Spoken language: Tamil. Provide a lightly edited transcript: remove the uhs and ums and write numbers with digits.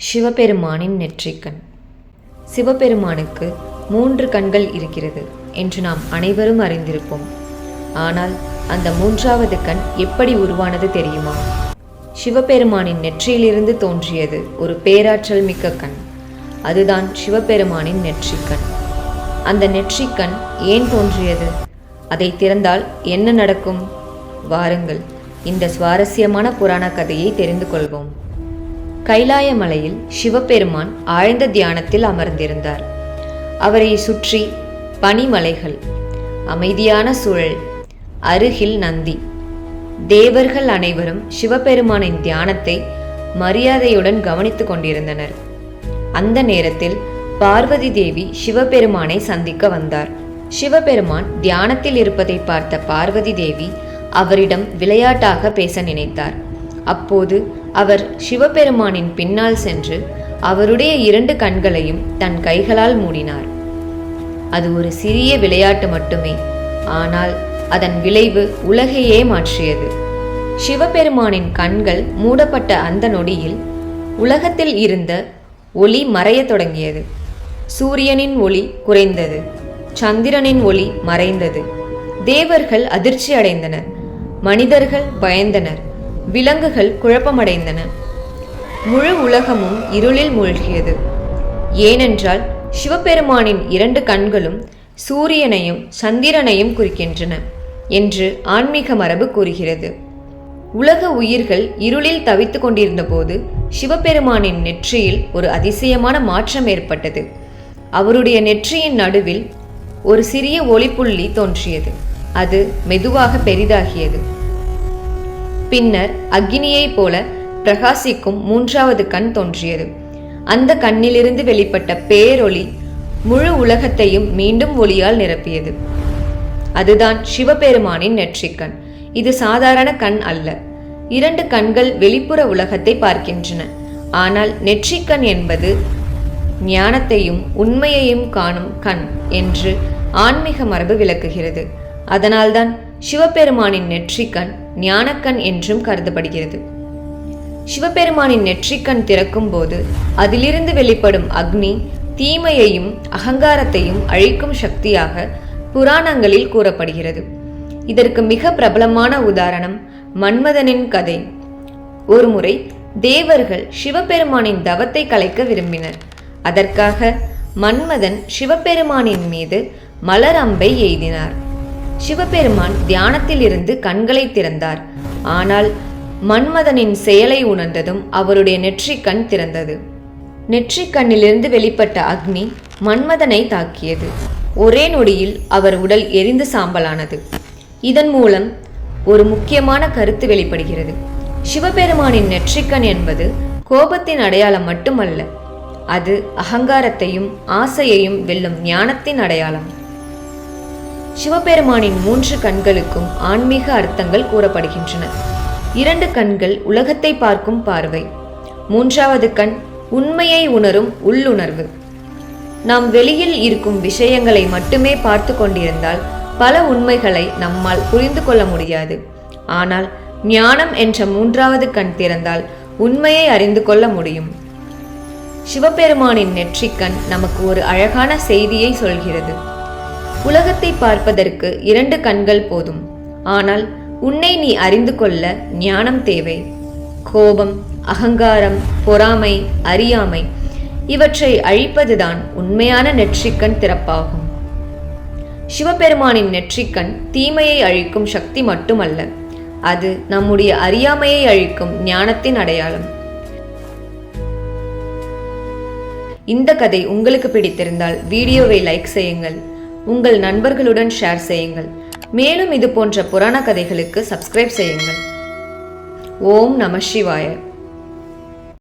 சிவபெருமானின் நெற்றிக்கண். சிவபெருமானுக்கு 3 கண்கள் இருக்கிறது என்று நாம் அனைவரும் அறிந்திருப்போம். ஆனால் அந்த 3வது கண் எப்படி உருவானது தெரியுமா? சிவபெருமானின் நெற்றியிலிருந்து தோன்றியது ஒரு பேராற்றல் மிக்க கண். அதுதான் சிவபெருமானின் நெற்றிக்கண். அந்த நெற்றிக்கண் ஏன் தோன்றியது? அதை திறந்தால் என்ன நடக்கும்? வாருங்கள், இந்த சுவாரஸ்யமான புராண கதையை தெரிந்து கொள்வோம். கைலாய மலையில் சிவபெருமான் ஆழ்ந்த தியானத்தில் அமர்ந்திருந்தார். அவரை சுற்றி பனிமலைகள், அமைதியான சூழல், அருகில் நந்தி. தேவர்கள் அனைவரும் சிவபெருமானின் தியானத்தை மரியாதையுடன் கவனித்துக் கொண்டிருந்தனர். அந்த நேரத்தில் பார்வதி தேவி சிவபெருமானை சந்திக்க வந்தார். சிவபெருமான் தியானத்தில் இருப்பதை பார்த்த பார்வதி தேவி அவரிடம் விளையாட்டாக பேச நினைத்தார். அப்போது அவர் சிவபெருமானின் பின்னால் சென்று அவருடைய 2 கண்களையும் தன் கைகளால் மூடினார். அது ஒரு சிறிய விளையாட்டு மட்டுமே, ஆனால் அதன் விளைவு உலகையே மாற்றியது. சிவபெருமானின் கண்கள் மூடப்பட்ட அந்த நொடியில் உலகத்தில் இருந்த ஒளி மறையத் தொடங்கியது. சூரியனின் ஒளி குறைந்தது, சந்திரனின் ஒளி மறைந்தது. தேவர்கள் அதிர்ச்சி அடைந்தனர், மனிதர்கள் பயந்தனர், விலங்குகள் குழப்பமடைந்தன. முழு உலகமும் இருளில் மூழ்கியது. ஏனென்றால் சிவபெருமானின் 2 கண்களும் சூரியனையும் சந்திரனையும் குறிக்கின்றன என்று ஆன்மீக மரபு கூறுகிறது. உலக உயிர்கள் இருளில் தவித்து கொண்டிருந்த போது சிவபெருமானின் நெற்றியில் ஒரு அதிசயமான மாற்றம் ஏற்பட்டது. அவருடைய நெற்றியின் நடுவில் ஒரு சிறிய ஒளிப்புள்ளி தோன்றியது. அது மெதுவாக பெரிதாகியது. பின்னர் அக்னியைப் போல பிரகாசிக்கும் 3வது கண் தோன்றியது. அந்த கண்ணிலிருந்து வெளிப்பட்ட பேரொளி முழு உலகத்தையும் மீண்டும் ஒளியால் நிரப்பியது. அதுதான் சிவபெருமானின் நெற்றிக்கண். இது சாதாரண கண் அல்ல. 2 கண்கள் வெளிப்புற உலகத்தை பார்க்கின்றன. ஆனால் நெற்றிக்கண் என்பது ஞானத்தையும் உண்மையையும் காணும் கண் என்று ஆன்மீக மரபு விளக்குகிறது. அதனால்தான் சிவபெருமானின் நெற்றிக்கண் ஞானக்கண் என்றும் கருதப்படுகிறது. சிவபெருமானின் நெற்றிக்கண் திறக்கும் போது அதிலிருந்து வெளிப்படும் அக்னி தீமையையும் அகங்காரத்தையும் அழிக்கும் சக்தியாக புராணங்களில் கூறப்படுகிறது. இதற்கு மிக பிரபலமான உதாரணம் மன்மதனின் கதை. ஒருமுறை தேவர்கள் சிவபெருமானின் தவத்தை கலைக்க விரும்பினர். அதற்காக மன்மதன் சிவபெருமானின் மீது மலர் அம்பை எய்தினார். சிவபெருமான் தியானத்தில் இருந்து கண்களை திறந்தார். ஆனால் மன்மதனின் செயலை உணர்ந்ததும் அவருடைய நெற்றிக்கண் திறந்தது. நெற்றிக்கண்ணிலிருந்து வெளிப்பட்ட அக்னி மன்மதனை தாக்கியது. ஒரே நொடியில் அவர் உடல் எரிந்து சாம்பலானது. இதன் மூலம் ஒரு முக்கியமான கருத்து வெளிப்படுகிறது. சிவபெருமானின் நெற்றிக்கண் என்பது கோபத்தின் அடையாளம் மட்டுமல்ல, அது அகங்காரத்தையும் ஆசையையும் வெல்லும் ஞானத்தின் அடையாளம். சிவபெருமானின் 3 கண்களுக்கும் ஆன்மீக அர்த்தங்கள் கூறப்படுகின்றன. 2 கண்கள் உலகத்தை பார்க்கும் பார்வை. 3வது கண் உண்மையை உணரும் உள்ளுணர்வு. நாம் வெளியில் இருக்கும் விஷயங்களை மட்டுமே பார்த்து கொண்டிருந்தால் பல உண்மைகளை நம்மால் புரிந்து கொள்ள முடியாது. ஆனால் ஞானம் என்ற 3வது கண் திறந்தால் உண்மையை அறிந்து கொள்ள முடியும். சிவபெருமானின் நெற்றிக்கண் நமக்கு ஒரு அழகான செய்தியை சொல்கிறது. உலகத்தை பார்ப்பதற்கு 2 கண்கள் போதும். ஆனால் உன்னை நீ அறிந்து கொள்ள ஞானம் தேவை. கோபம், அகங்காரம், பொறாமை, அறியாமை இவற்றை அழிப்பதுதான் உண்மையான நெற்றிக்கண் திறப்பாகும். சிவபெருமானின் நெற்றிக்கண் தீமையை அழிக்கும் சக்தி மட்டுமல்ல, அது நம்முடைய அறியாமையை அழிக்கும் ஞானத்தின் அடையாளம். இந்த கதை உங்களுக்கு பிடித்திருந்தால் வீடியோவை லைக் செய்யுங்கள், உங்கள் நண்பர்களுடன் ஷேர் செய்யுங்கள். மேலும் இது போன்ற புராண கதைகளுக்கு சப்ஸ்கிரைப் செய்யுங்கள். ஓம் நம சிவாய.